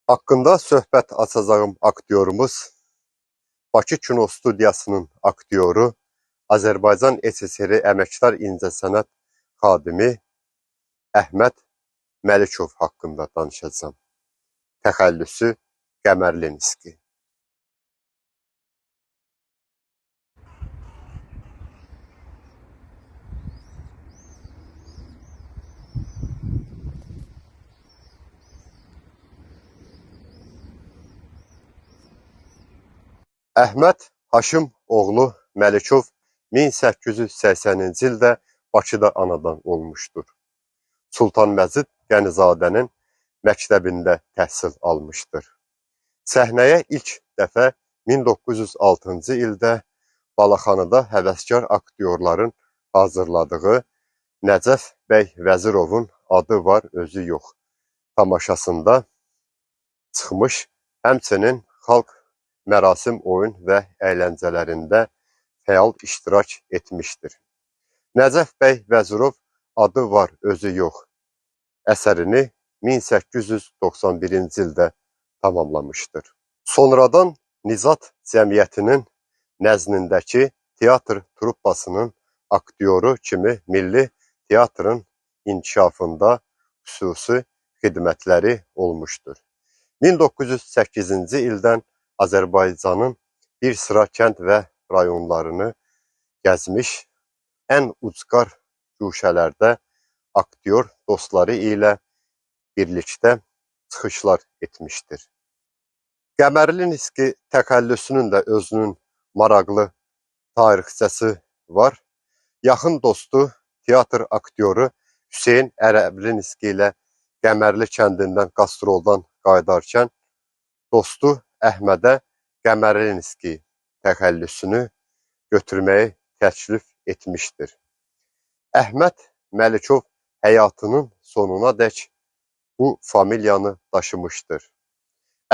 Hakkında söhbət açacağım aktyorumuz Bakı Kino Studiyasının aktyoru, Azərbaycan SSR Əməkdar İncəsənət xadimi Əhməd Məlikov haqqında danışacağım. Təxəllüsü Qəmərlinski. Əhməd Haşim oğlu Məlikov 1880-ci ildə Bakıda anadan olmuşdur. Sultan Məzid Qənizadənin məktəbində təhsil almışdır. Səhnəyə ilk dəfə 1906-cı ildə Balaxanıda həvəskar aktyorların hazırladığı Nəcəf bəy Vəzirovun Adı var, özü yox tamaşasında çıxmış, həmçinin xalq mərasim, oyun və əyləncələrində fəal iştirak etmişdir. Nəcəf bəy Vəzirov Adı var, özü yox əsərini 1891-ci ildə tamamlamışdır. Sonradan Nizat Cəmiyyətinin nəzdindəki teatr truppasının aktyoru kimi milli teatrın inkişafında xüsusi xidmətləri olmuşdur. 1908-ci ildən Azərbaycanın bir sıra kənd və rayonlarını gəzmiş, ən ucqar güşələrdə aktyor dostları ilə birlikdə çıxışlar etmişdir. Qəmərlinski təxəllüsünün də özünün maraqlı tarixçəsi var. Yaxın dostu, teatr aktyoru Hüseyn Ərəblinski ilə Qəmərli kəndindən qastroldan qayıdarkən dostu Əhmədə Qəmərlinski təxəllüsünü götürməyi təklif etmişdir. Əhməd Məlikov həyatının sonuna dək bu familiyanı daşımışdır.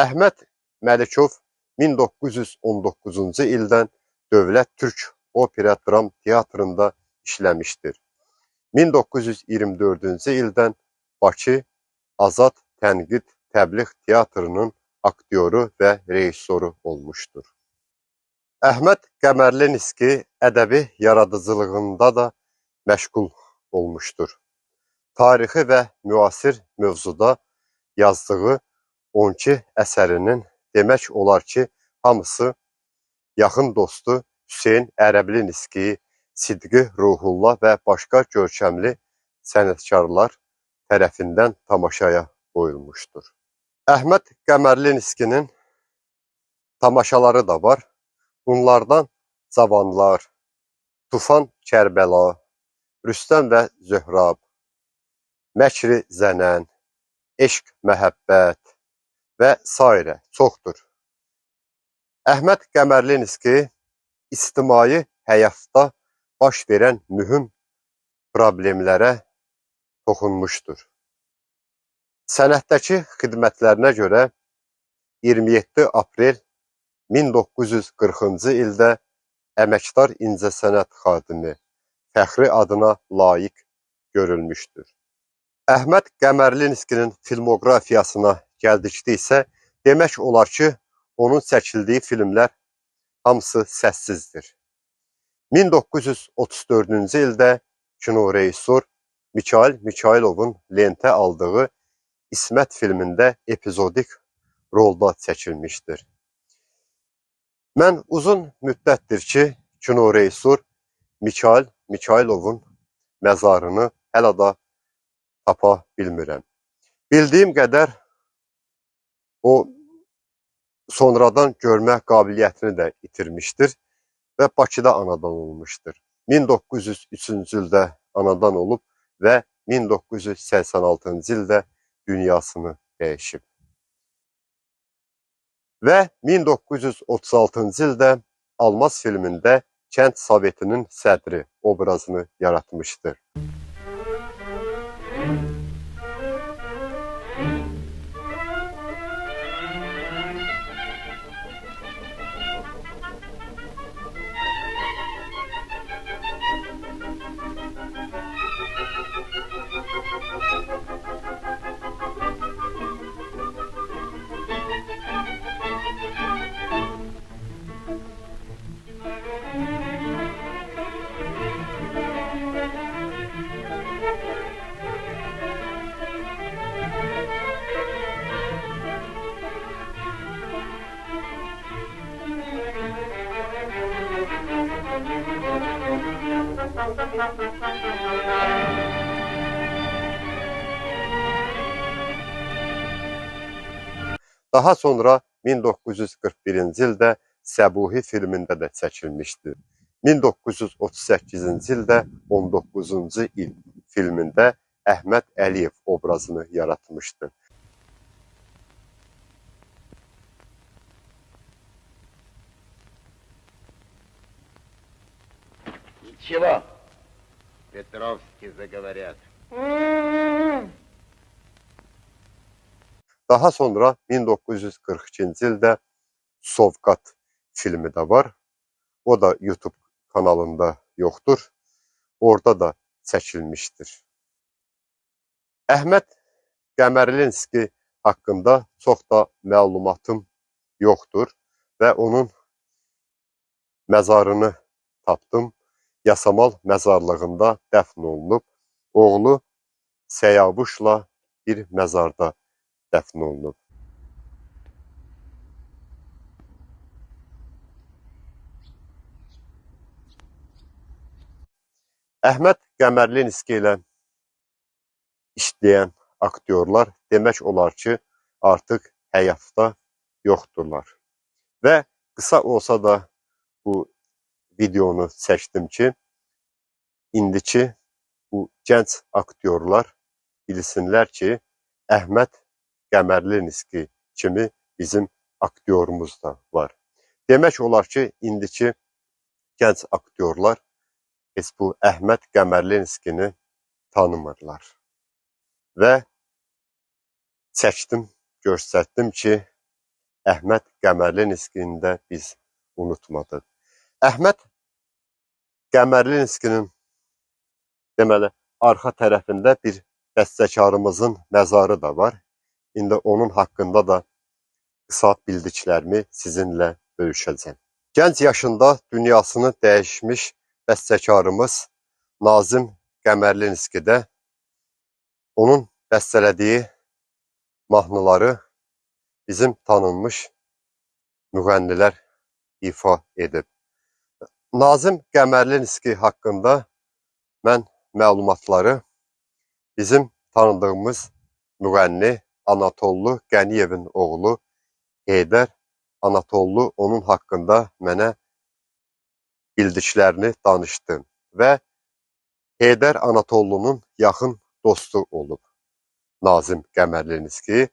Əhməd Məlikov 1919-cu ildən Dövlət Türk Opera Dram Teatrında işləmişdir. 1924-cü ildən Bakı Azad Tənqid Təbliğ Teatrının aktyoru və rejissoru olmuşdur. Əhməd Qəmərlinski ədəbi yaradıcılığında da məşğul olmuşdur. Tarixi və müasir mövzuda yazdığı 12 əsərinin demək olar ki, hamısı yaxın dostu Hüseyn Ərəblinski, Sidqi Ruhullah və başqa görkəmli sənətkarlar tərəfindən tamaşaya qoyulmuşdur. Əhməd Qəmərlinskinin tamaşaları da var. Bunlardan Cavanlar, Tufan Kərbəla, Rüstəm və Zöhrab, Məkri Zənən, Eşq Məhəbbət və s. çoxdur. Əhməd Qəmərlinski ictimai həyatda baş verən mühüm problemlərə toxunmuşdur. Sənətdəki xidmətlərinə görə 27 aprel 1940-cı ildə Əməkdar İncəsənət xadimi fəxri adına layiq görülmüşdür. Əhməd Qəmərlinskinin filmoqrafiyasına gəldikdə isə demək olar ki, onun çəkildiyi filmlər hamısı səssizdir. 1934-cü ildə kino rejissor Mikayıl Mikayılovun lentə aldığı İsmət filmində epizodik rolda çəkilmişdir. Mən uzun müddətdir ki, kino rejissor Mikayıl Mikayılovun məzarını hələ da tapa bilmirəm. Bildiyim qədər o sonradan görmə qabiliyyətini də itirmişdir və Bakıda anadan olmuşdur. 1903-cü ildə anadan olub və 1986-cı ildə dünyasını dəyişib. Və 1936-cı ildə Almaz filmində Kənd Sovetinin sədri obrazını yaratmışdır. Daha sonra 1941-ci ildə Səbuhi filmində də çəkilmişdir. 1938-ci ildə 19-cu il filmində Əhməd Əliyev obrazını yaratmışdır. Ничего, Петровский заговорят. Daha sonra 1942-ci ildə Sovqat filmi də var. O da YouTube kanalında yoxdur. Orada da çəkilmişdir. Əhməd Qəmərlinski haqqında çox da məlumatım yoxdur və onun məzarını tapdım. Yasamal məzarlığında dəfn olunub. Oğlu Səyavuşla bir məzarda dəfn olunub. Əhməd Qəmərlinski ilə işləyən aktyorlar demək olar ki, artıq həyatda yoxdurlar. Və qısa olsa da bu videonu çəkdim ki, indiki bu gənc aktyorlar bilsinlər ki, Əhməd Qəmərlinski kimi bizim aktyorumuz da var. Demək olar ki, indiki gənc aktyorlar heç bu Əhməd Qəmərlinskini tanımırlar. Və çəkdim, göstərdim ki, Əhməd Qəmərlinskini də biz unutmadıq. Əhməd Qəmərlinskinin deməli, arxa tərəfində bir bəstəkarımızın məzarı da var. İndi onun haqqında da qısa bildiklərimi sizinlə bölüşəcəm. Gənc yaşında dünyasını dəyişmiş bəstəkarımız Nazim Qəmərlinski də onun bəstələdiyi mahnıları bizim tanınmış müğənnilər ifa edib. Nazim Qəmərlinski haqqında mən məlumatları bizim tanıdığımız müğənni Anatollu Qəniyevin oğlu Heydər Anatollu onun haqqında mənə bildiklərini danışdı və Heydər Anatollunun yaxın dostu olub Nazim Qəmərlinski.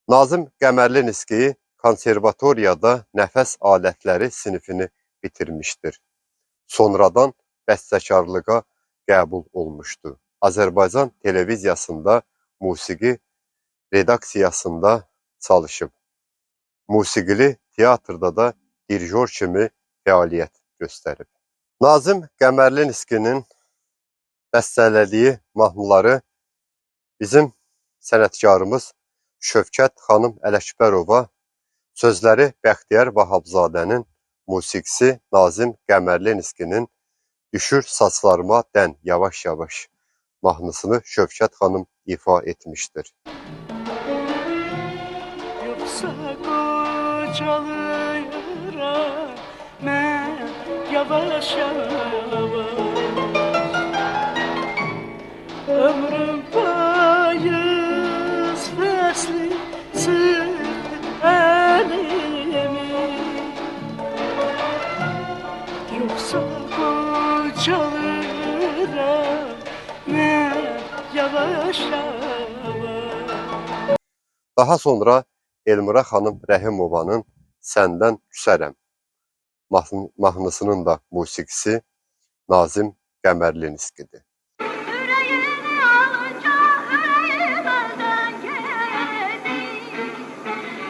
Nazim Qəmərlinski konservatoriyada nəfəs alətləri sinifini bitirmişdir. Sonradan bəstəkarlığa qəbul olmuşdu. Azərbaycan televiziyasında musiqi redaksiyasında çalışıb. Musiqili teatrda da dirijor kimi fəaliyyət göstərib. Nazim Qəmərlinskinin bəstələdiyi mahnıları bizim sənətkarımız Şövkət xanım Ələkbərova, sözləri Bəxtiyar Vahabzadənin, musiqisi Nazim Qəmərlinskinin Düşür saçlarıma dən yavaş-yavaş mahnısını Şövkət xanım ifa etmişdir. Yoxsa qocalıram mən yavaş-yavaş, ömrüm payız fəsli sırt əlimi. Yoxsa qocalıram mən yavaş-yavaş. Daha sonra Elmira xanım Rəhimovanın Səndən Küsərəm mahnısının da musiqisi Nazim Qəmərlinskidir. Ürəyini alınca ürəyimdən gəldin.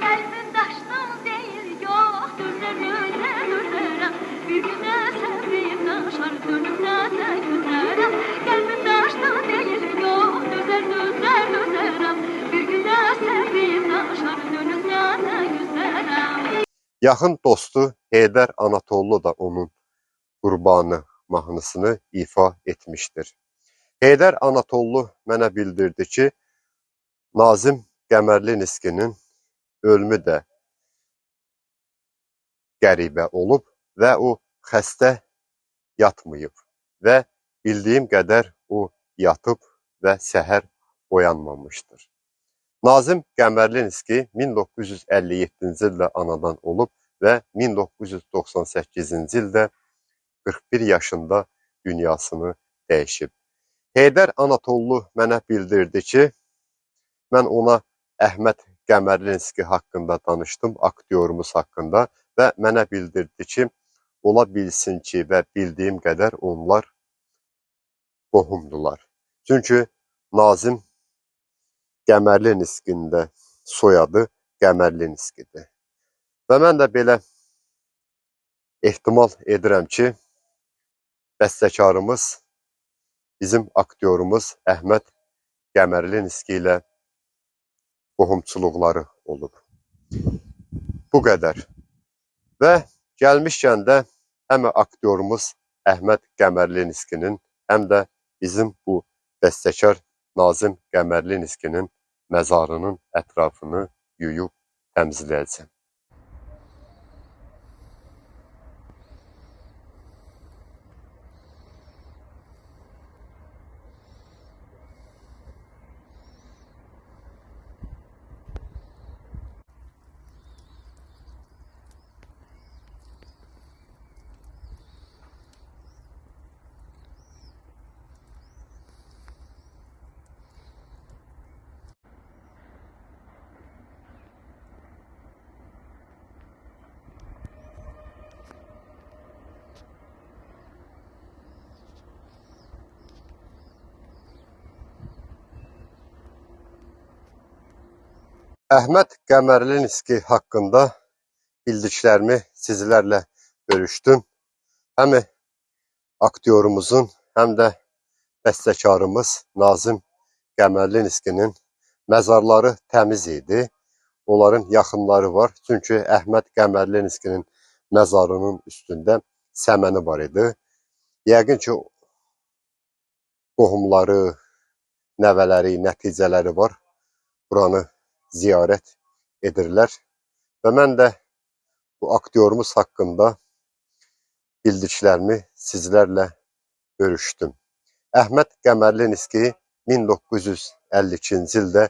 Qəlbim daşdan deyil, yox, dözərəm. Bir günə səbrim daşar, dönüb nəsə gözlərəm. Qəlbim daşdan deyil, yox, dözərəm. Bir günə səbrim daşar, dönüb nəsə gözlərəm. Yaxın dostu Heydər Anatollu da onun Qurbanı mahnısını ifa etmişdir. Heydər Anatollu mənə bildirdi ki, Nazim Qəmərlinskinin ölümü də qəribə olub və o xəstə yatmayıb və bildiyim qədər o yatıb və səhər oyanmamışdır. Nazim Qəmərlinski 1957-ci ildə anadan olub və 1998-ci ildə 41 yaşında dünyasını dəyişib. Heydər Anatollu mənə bildirdi ki, mən ona Əhməd Qəmərlinski haqqında danışdım, aktyorumuz haqqında və mənə bildirdi ki, ola bilsin ki və bildiyim qədər onlar qohumdular. Çünki Nazim Qəmərlinskinin də soyadı Qəmərlinskidir. Və mən də belə ehtimal edirəm ki, bəstəkarımız, bizim aktyorumuz Əhməd Qəmərlinski ilə qohumçuluqları olub. Bu qədər. Və gəlmişkən də həm aktyorumuz Əhməd Qəmərlinskinin, həm də bizim bu bəstəkar Nazim Qəmərlinskinin məzarının ətrafını yuyub təmizləyəcəm. Əhməd Qəmərlinski haqqında bildiklərimi sizlərlə bölüşdüm. Həm aktyorumuzun, həm də bəstəkarımız Nazim Qəmərlinskinin məzarları təmiz idi. Onların yaxınları var. Çünki Əhməd Qəmərlinskinin məzarının üstündə səməni var idi. Yəqin ki, qohumları, nəvələri, nəticələri var. Buranı ziyarət edirlər. Və mən də bu aktyorumuz haqqında bildiklərimi sizlərlə bölüşdüm. Əhməd Qəmərlinski 1952-ci ildə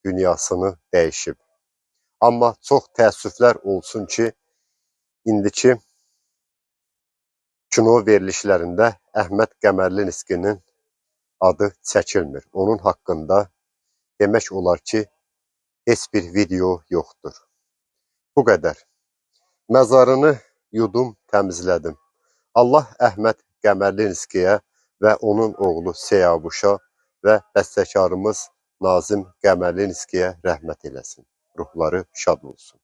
dünyasını dəyişib. Amma çox təəssüflər olsun ki, indiki kino verilişlərində Əhməd Qəmərlinskinin adı çəkilmir. Onun haqqında demək olar ki, heç bir video yoxdur. Bu qədər. Məzarını yudum, təmizlədim. Allah Əhməd Qəmərlinskiyə və onun oğlu Seyavuşa və bəstəkarımız Nazim Qəmərlinskiyə rəhmət eləsin. Ruhları şad olsun.